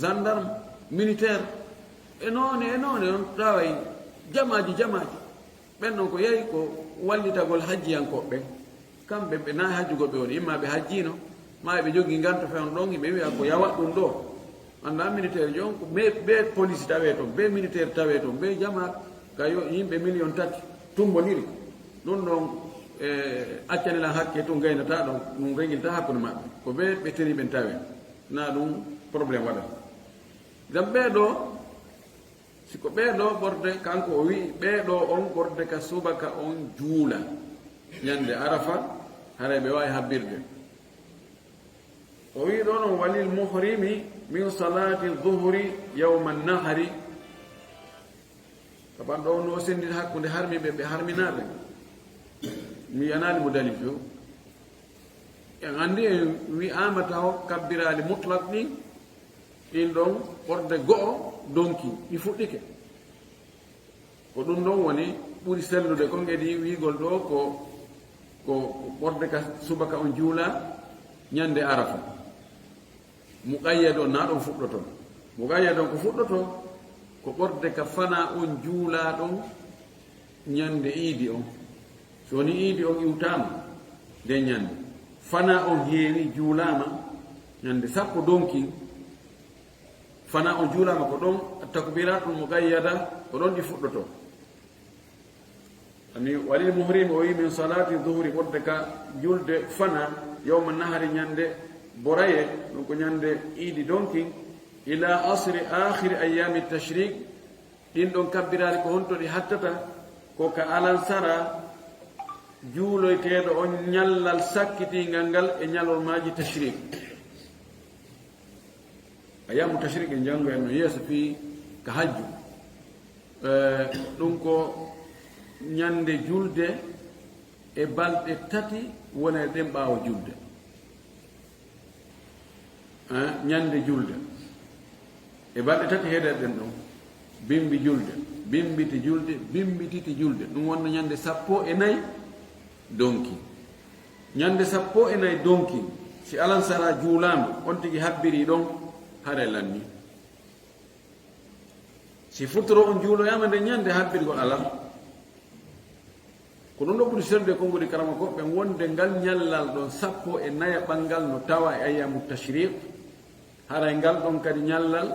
gendarme militaire e noone on taway jamaji ɓen ɗon ko yehi ko wallitagol hajjiyankoɓe kamɓe ɓe na hajjugol ɓe woni imma ɓe hajjino ma ɓe jogui ganto fewn ɗon yimɓe wiya ko yawat ɗum ɗo anda militaire jon ko ɓe police tawe toon ɓe militaire tawe toon ɓe jama ka yimɓe million tati tumboniri ɗum ɗon accanilan hakke tun gaynata ɗon ɗum reguilta hakkude maɓɓe ko ɓe teriɓen tawe na ɗum probléme waɗat gam ɓeeɗo siko ɓeeɗo ɓorde kanko o wi ɓeeɗo on ɓorde ka subaka on juula ñande arafa haray ɓe wawi habbirde o wi ɗon on walil muhrimi min salati dhuhri yawma nahari kaɓan ɗo no sendita hakkude harmiɓe ɓe harminaɓe mi yanali mo dalil few en andi en wi'ama taw kabbirali mutlak ɗi ɗin ɗon ɓorde go'o donki ɗi fuɗɗike ko ɗum ɗon woni ɓuri sellude kon edi wigol ɗo ko ɓorde ka subaka on juula ñande arafa muqayyad on na ɗon fuɗɗoto muqayyad on ko fuɗɗoto ko ɓorde ka fana on juula ɗon ñande iidi on so woni iidi on iwtama nde ñande fana on heewi juulama ñande sappo donki fana on juulama ko ɗon takbiratul muqayyada ko ɗon ɗi fuɗɗoto ani walil muhrim o wi min salati dhuhri ɓorde ka julde fana yawma nahari ñande boraye ɗum ko ñande iidi donki ila asri akhiri ayami tashrik ɗin ɗon kabbirali ko honto ɗi hattata ko ka alansara juuloyteɗo on ñallal sakkitingal ngal e ñalol maji tashrik ayamu tashrik en jango en no yeeso fi ka hajju ɗum ko ñande julde e balɗe tati wona ɗen ɓaawo julde ñande julde e balɗe tati heeɗe ɗen ɗon bimbi julde bimbiti julde bimbititi julde ɗum wonna ñande sappo e nayi donki ñande sappo e nayi donki si alansara juulama on tigi habbiri ɗon hare lanni si futoro on juuloyama nde ñande habbirgol ala ko ɗum ɗo ɓuri selde konngudi karama goɓɓe wonde ngal ñallal ɗon sappo e naya ɓangal no tawa e ayyamu tashriq haray ngal ɗon kadi ñallal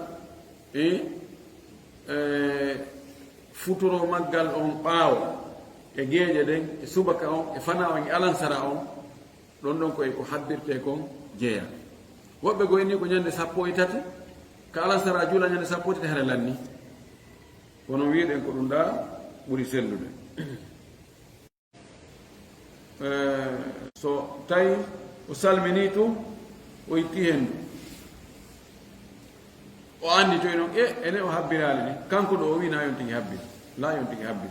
futuro maggal on ɓaawo e geeƴe ɗen e subaka on e fana on e alansara on ɗon ɗon koye ko habbirte kon jeeya woɓɓe goyni ko ñande sappo e tati ka alansara juula ñande sappo e tati hare lanni kono wiiɗen ko ɗum ɗa ɓuri sellude so tawi o salmini tum o itti hendu o andi toy noon ene o habbirali ni kanko ɗo o wi na yon tigi habbir la yon tigi habbir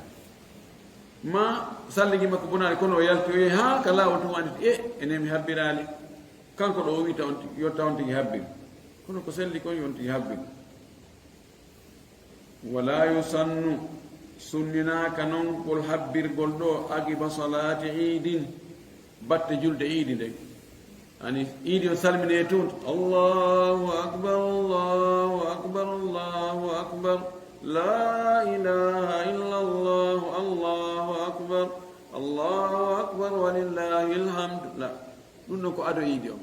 ma salligi makko bonani kono o yalti o yehi ha ka lawol tum anditi ene mi habbirali kanko ɗo o wi yotta on tigi habbir kono ko selli kon yon tigi habbir wala yusannu sunninaka noon gol habbirgol ɗo agiba salati idin batte julde iidi nden ani iidi on salmine toon allahu akbar allahu akbar allahu akbar la ilaha illa allah allahu akbar allahu akbar walillahi alhamd la ɗum ɗon ko ado iidi o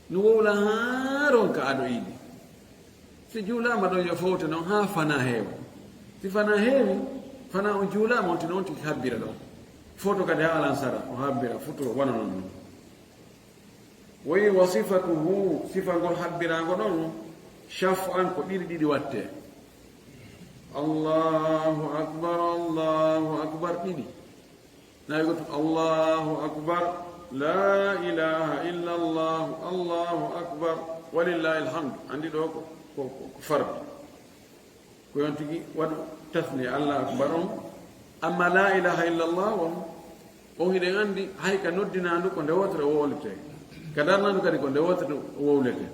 no wowla haaron ka ado iidi si juulama ɗon yo fowte noon ha fana heewa si fana heewi fana o juulama on tino on tigi habbira ɗon foto kadi ha alansara o habbira futuro wona noon ɗum woyi wa sifatuhu sifa ngol habbirago ɗon chafu an ko ɗiɗi watte allahu akbar ɗiɗi nayi goto allahu akbar la ilaha illa allah allahu akbar walillahi alhamdu andi ɗo ko fardi ko yon tigi waɗu tasni allah akbar on amma la ilaha illa allah on hiɗen andi hay ka noddinandu ko nde wotere o wolete ka darnandu kadi ko nde wotere o wowlete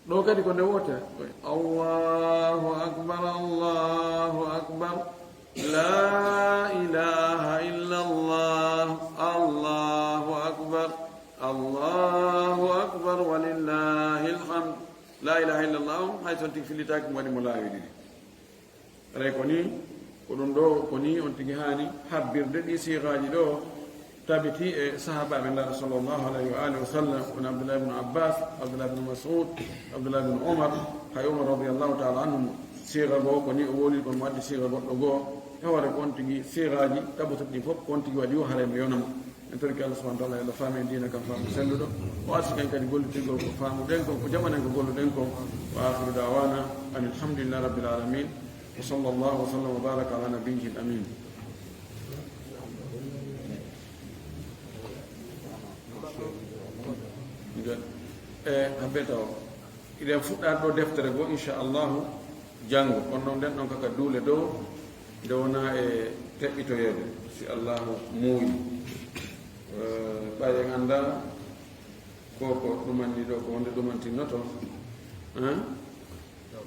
ɗo kadi ko nde wotere allahu akbar la ilaha illa allah allahu akbar walillahi alhamd la ilaha illa allah hay son tigi filitaki mo waɗi mo laawi ɗiɗi aray ko ni ko ɗum ɗo ko ni on tigi haani habbirde ɗi sihaji ɗo tabiti e sahabaɓe ndaɗo sallllahu alayhi wa alihi wa sallam woni abdoulah ibne abbas abdoulah ibne masud abdoulah ibne omar hay omar radiallahu taala anhum siha goo ko ni o woli kon mo addi siha goɗɗo goo e hoore ko on tigi sihaji taɓotoɗi ɗi fof ko on tigi waɗi yo haremo yonamo en torki allah subahana taala ela faami e dina kam faamu selluɗo o arsi ken kadi gollitirgol ko faamuɗen kon ko jamanen ko golluɗen kon wa akhiru dawana an alhamdulillah rabbil alamin wa sallallahu wa sallam wa baraka ala nabiyyi l amin habe taw iɗen fuɗɗat ɗo deftere goo inchallahu janngo kono noon nden ɗon kaka duule dow nde wona e teɓɓitoyeede si allahu muuyi ɓayen annda koko ɗumanni ɗo ko wonde ɗumantinnoto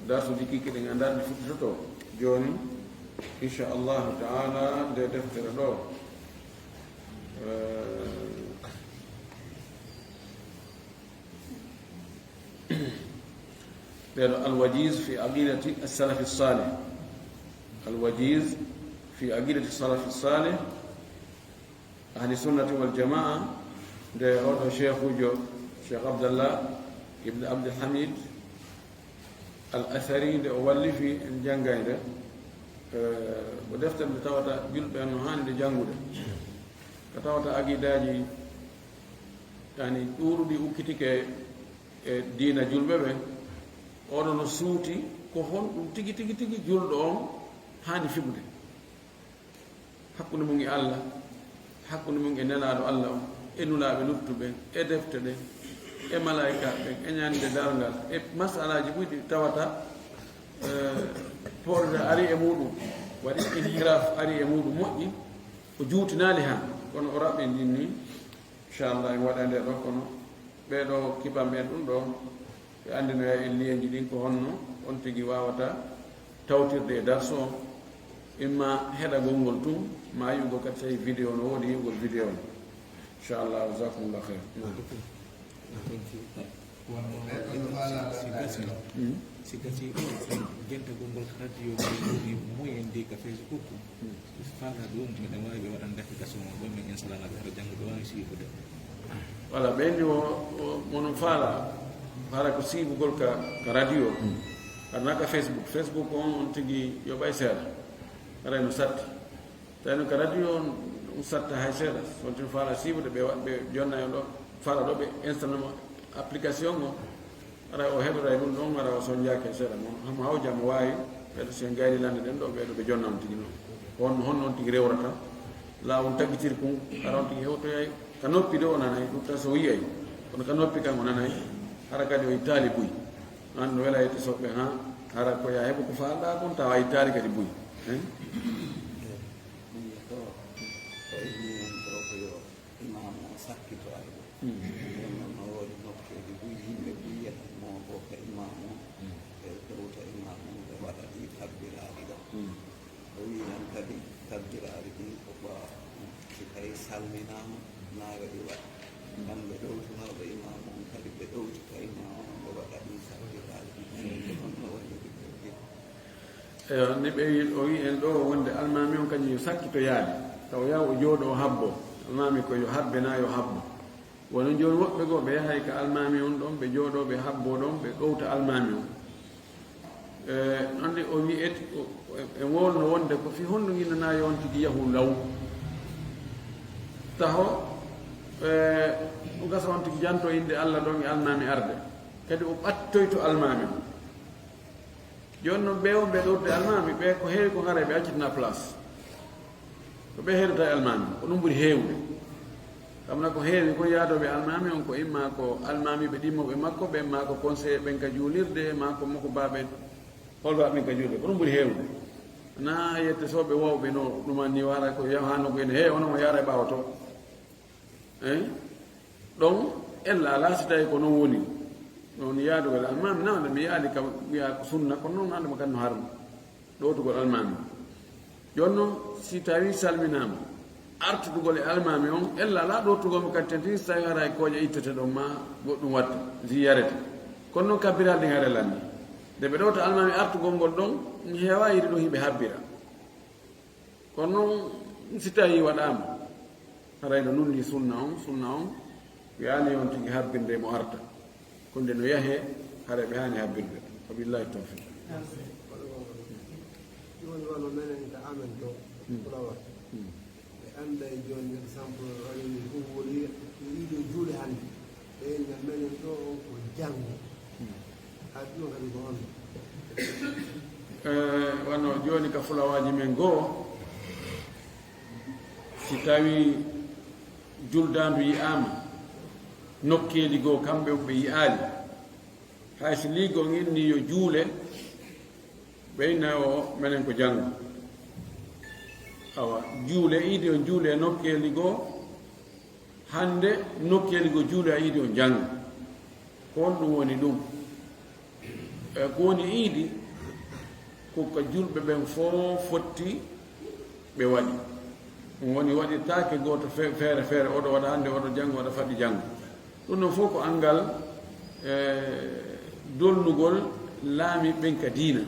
darsuji kiki ɗen annda ɗi fuɗɗitoto jooni inchallahu taala nde deftere ɗo الوجيز في عقيدة السلف الصالح الوجيز في عقيدة السلف الصالح أهل السنة والجماعة ده هو الشيخ شيخ عبد الله ابن عبد الحميد الأثري ده أولي في الجنجاي ده ودفتر بتاوتا جلب أنه هاني ده جنجو ده كتاوتا عقيدة يعني تورو دي أكتك دين جلبه oɗo no suuti ko hon ɗum tigi julɗo on haani fiɓude hakkunde mum e allah hakkunde mum e nelaɗo allah on e nulaaɓe luttuɓe e defte ɗe e malaika ɓen e ñande dargal e masalaji ɓuyɗi tawata poɗode ari e muɗum waɗi inhiraf ari e muɗum moƴƴi ko juutinaali han kono o raɓɓe ndin ni inchallah en waɗa nde ɗo kono ɓeɗo kiɓamen ɗum ɗo ɓe andinoya e liyeji ɗin ko honno on tigi wawata tawtirde e darso o imma heɗagol ngol tum ma yiwgo kadi tawi vidéo no woodi yiwgol vidéo no inchallah jasakumullah khair si gasi jentagol ngol radio ɗi moyen ndi ka facebook faala ɗum miɗen wawi ɓe waɗan dafi gasomo ɗon min inchallah ɓe janggo ɓe wawi siibude voilà ɓenni o mono faala ko siibugol ka radio aɗa ka facebook on tigi yo ɓay seeɗa aɗa no satti tawino ka radio on ɗum satta hay seeɗa sontin faala siibude ɓe jonnayo ɗo faala ɗo ɓe installema application o aɗa o heɗora e ɗum ɗon aɗa o soñjaki seeɗa mon hamo hawjamo wawi ɓeɗo sen gayri lande ɗen ɗo ɓeɗo ɓe jonnama tigi noon honno on tigi rewrata laawol taggitiri kum ara on tigi hewtoyay ka noppi de o nanayi ɗum tan so yiyay kono ka noppi kan o nanayi hara kadi o ittaali buy an no wela yetti soɓɓe ha hara ko ya heɓa ko faalɗa kon tawa ittaali kadi buy tabbiraɗi ɗi ko ɓawa si tawi salminama naga ɗi waɗa kamɓe ɗowtunoɓe imam on kadi ɓe ɗowti ka imam on ɓe waɗa ɗi tabbiraɗi ɗi on no woni eyo ni ɓe o wi en ɗo wonde almami on kañum yo sakkito yaade taw yaha o jooɗo o habbo almami ko yo habbe na yo habbo wono joni woɓɓe goo ɓe yahay ka almami on ɗon ɓe jooɗo ɓe habbo ɗon ɓe ɗowta almami on ande o wi e wolno wonde ko fi honno guinnana yon tigi yahu law taho o gasa on tigi janto inde Allah ɗon e almami arde kadi o ɓattoyto almami o joni noon ɓe on ɓe ɗowde almami ɓe ko heewi ko gara ɓe accitina place ko ɓe heedata e almami ko ɗum ɓuri heewde kamna ko heewi ko yaadoɓe almami on ko imma ko almami ɓe ɗimmoɓe makko ɓe ma ko conseillé ɓen ka juulirde ma ko makko baɓe holba ɓen ka juulirde ko ɗum ɓuri heewde na yette soɓe wowɓe no ɗuman ni wara ko yahano ko ene heewi onon o yaara e ɓaawa to ɗon ella ala si tawi ko noon woni noon yaadugol almami nawde mi yaadi kam wiya ko sunna ko noon andema kadi no harmi ɗowtugol almami joni noon si tawi salminama artudugol e almami on ella ala ɗowtugomo kadi tenti si tawi hara e kooƴe ittete ɗon ma goɗɗum watta ziyarete kono noon kabbiralde hare lanni nde ɓe ɗowta almami artugol ngol ɗon mi heewa yiɗi ɗo hiɓe habbira kono noon si tawi waɗama harayno nunni sunna on wiyani on tigi habbinde mo arta ko nde no yahe hara ɓe hani habbirde wa billahi tawfiq joni wano menen ko amen to fulawar ɓe anda e joni exemple rañini ɗum woni yiiɗo juuɗe hannde ɓeyga menen ɗo ko janggo ha ɗum kadi ko honno wano joni ka fulawaji men goo si tawi juldandu yiyama nokkeli goo kamɓe ɓe yiyaali hay so liigol inni yo juule ɓeyna o menen ko janngo awa juule iidi on juule nokkeli goo hande nokkeli goo juule a iidi on janngo ko on ɗum woni ɗum ko woni iidi koko julɓe ɓen fof fotti ɓe waɗi ɗum woni waɗirtake gooto feere feere oɗo waɗa hannde oɗo janngo waɗa faɗi janngo ɗum noon fof ko angal dolnugol laami ɓen ka diina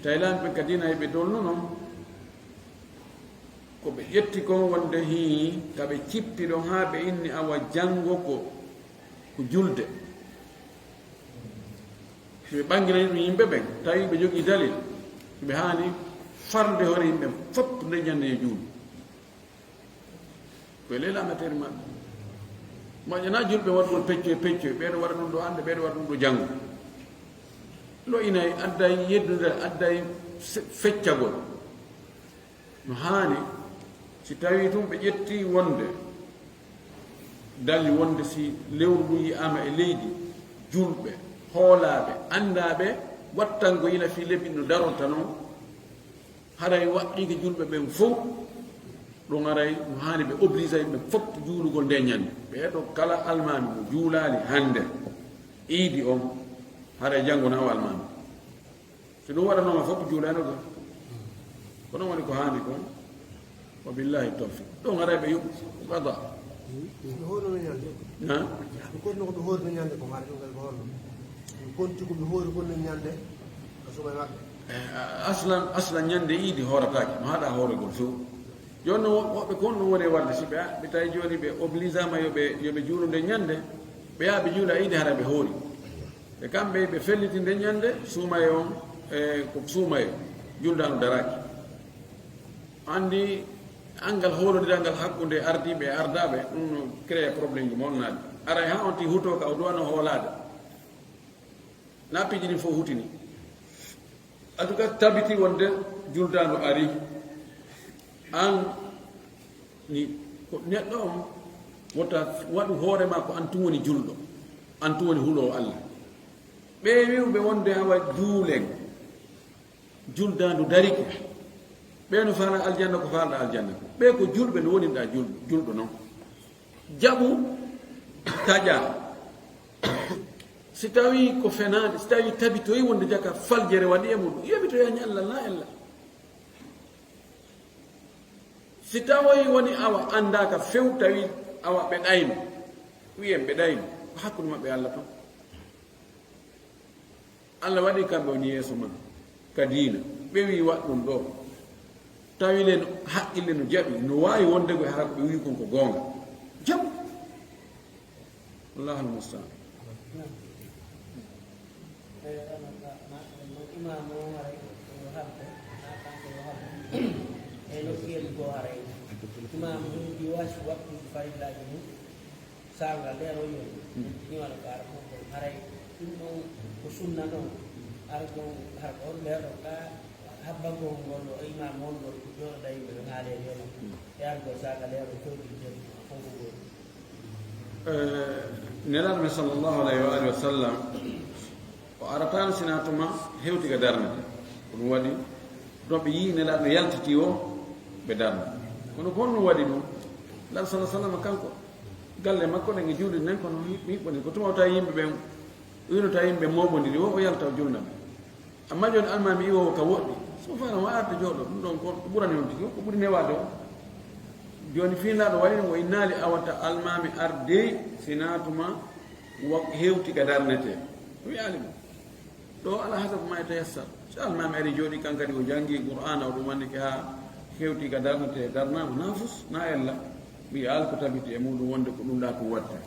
tawi laami ɓen ka diina heɓe dolnu noon ko ɓe ƴetti kon wonde hi kaɓe cippi ɗon haa ɓe inni awa janngo ko julde ɓe ɓangirani ɗum yimɓe ɓen tawi ɓe jogii dalil ɓe haani farde hoore yimɓe fof nde ñande e juuɗe koye lelaamatere maɓɓe moƴƴana julɓe waɗugol peccoye ɓeeɗo waɗa ɗum ɗo hannde ɓeeɗo waɗa ɗum ɗo janngo lo inayi adday yeddude adday feccagol no haani si tawi tum ɓe ƴetti wonde dalli wonde si lewru ndu yiyama e leydi julɓe hoolaaɓe anndaɓe wattango yila fi lebbi no daronta noon haray waɗɗike julɓe ɓen fof ɗum aray no haani ɓe obligé yimɓe fof juulugol nde ñande ɓeeɗo kala almami mo juulaali hannde iidi on haray janngo nawa almami so ɗum waɗanoma fof juulano go ko noon woni ko haani kon wa billahi tawfiq ɗon aray ɓe yuɓ qada ɓe hoorno ñande ɓe konno koɓe hoorno ñande ko maɗa ɗum kadi ko honno ɓe konti koɓe hoori konno ñande ko sumay maɓɓe aslan ñande iidi hooratake no haɗa hoorogol fof joni noon woɓɓe kon ɗum woni wadde si ɓe tawi joni ɓe obligama yoɓe juulu nde ñande ɓe yaha ɓe juula iidi hara ɓe hoori e kamɓe ɓe felliti nde ñande suumaye on ko suumaye juldano daraki andi angal hoolodiral ngal hakkude ardiɓe e ardaɓe ɗum no créé probléme ji molnaɗi aray ha on ti huto ka o duwano hoolade nappiji ɗin fof hutini en tout cas tabiti wonde juldano ari an ni ko neɗɗo on wota waɗu hoorema ko an tun woni julɗo an tun woni huulowo Allah ɓe wiwɓe wonde hawa juulen juldandu dariki ɓe no fala aljanna ko falɗa aljanna ɓe ko julɓe no woniɗa julɗo noon jaɓu taƴa si tawi ko fenade si tawi tabitoyi wonde jaka faljere waɗi e muɗum yomitoyañi Allah la ella si tawoyi woni awa andaka few tawi awa ɓe ɗayno wiyen ɓe ɗayno ko hakkude maɓɓe Allah ton Allah waɗi kamɓe woni yeeso ma ka diina ɓe wi waɗ ɗum ɗo tawi len haqqille no jaɓi no wawi wonde go hara ko ɓe wi kon ko goonga jam wallahu almustaan imam o haray o habde ha kanko o habde e nokkiyel goo haray imam ɗi wasi waktuji farillaji mum sanga nden o yoni ñiwano ko ara fof haray ɗum ɗon ko sunna ɗon ara ɗon har on ɓeeɗo ka habbangol ngol o imam on ngol joɗoɗa yimɓe ɓe haale yono e argo saga leero coɗiɗen fofugol nelaɗo men sallllahu alayhi wa alihi wa sallam o aratano sina tuma hewtiga darnete ko ɗum waɗi ɗon ɓe yii nelaɗo no yaltiti o ɓe darna kono honɗum waɗi ɗum laɗo salah sallam kanko galle makko ɗen e juuɗe nden kono hiɓɓoni ko tuma o tawi yimɓe ɓen wino tawi yimɓe moɓodiri o yalta o julnaɓe amma joni almami iwowo ka woɗɗi so fana o arde jooɗo ɗum ɗon ko ɓurani on tigi ko ɓuri newade o joni finaɗo waɗi o innaali awata almami ardey sinatuma hewtiga darnete o wiyaali ɗum ɗo ala hasabu ma e tayassar so almami ari jooɗi kankadi o jangi qur'ana o ɗum wandike ha hewtiga darnete darnama nafus na ella ɓi alko tabiti e muɗum wonde ko ɗum ɗa tum watte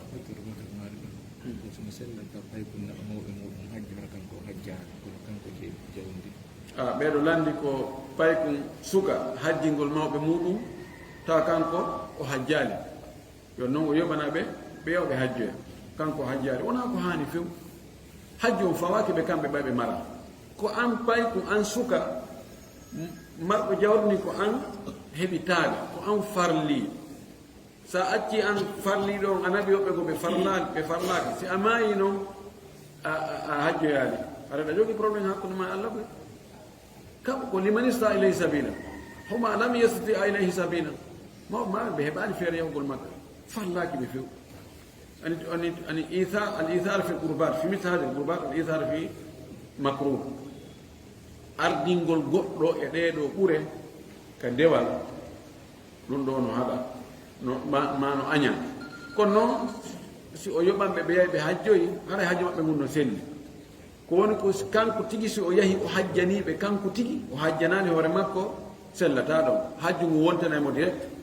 sono sellanta pay ko mawɓe muɗum hajjora kanko hajjaani kono kanko jawdi ɓeɗo landi ko paykum suka hajjingol mawɓe muɗum tawa kanko o hajjali yo noon o yoɓanaɓe ɓe yewɓe hajjoya kanko hajjali wona ko hani few hajju on fawaki ɓe kamɓe ɓayɓe mara ko an paykum an suka marɗo jawrni ko an heɓi taaga ko an farli sa acci an farli ɗon a naɓi yoɓɓe ko ɓe farlaki si a maayi noon a hajjoyaali aɗa jogui probléme hakkude ma allah ɓe kam ko liman ista ilayhi sabila homa lam yastati a ilayhi sabila mawɓe maɓe ɓe heɓani feere yahugol maɓɓe farlaki ɓe few ani al ithar fi qurbat fi misle hadi l qurbat al ithar fi macruh ardingol goɗɗo e ɗeɗo ɓure ka dewal ɗum ɗo no haɗa ma no aña kono noon si o yoɓanɓe ɓe yahi ɓe hajjoyi haɗa hajjo maɓɓe ngun no selli ko woni ko kanko tigi si o yahi o hajjaniɓe kanko tigi o hajjanani hoore makko sellata ɗon hajju ngu wontanaymo direct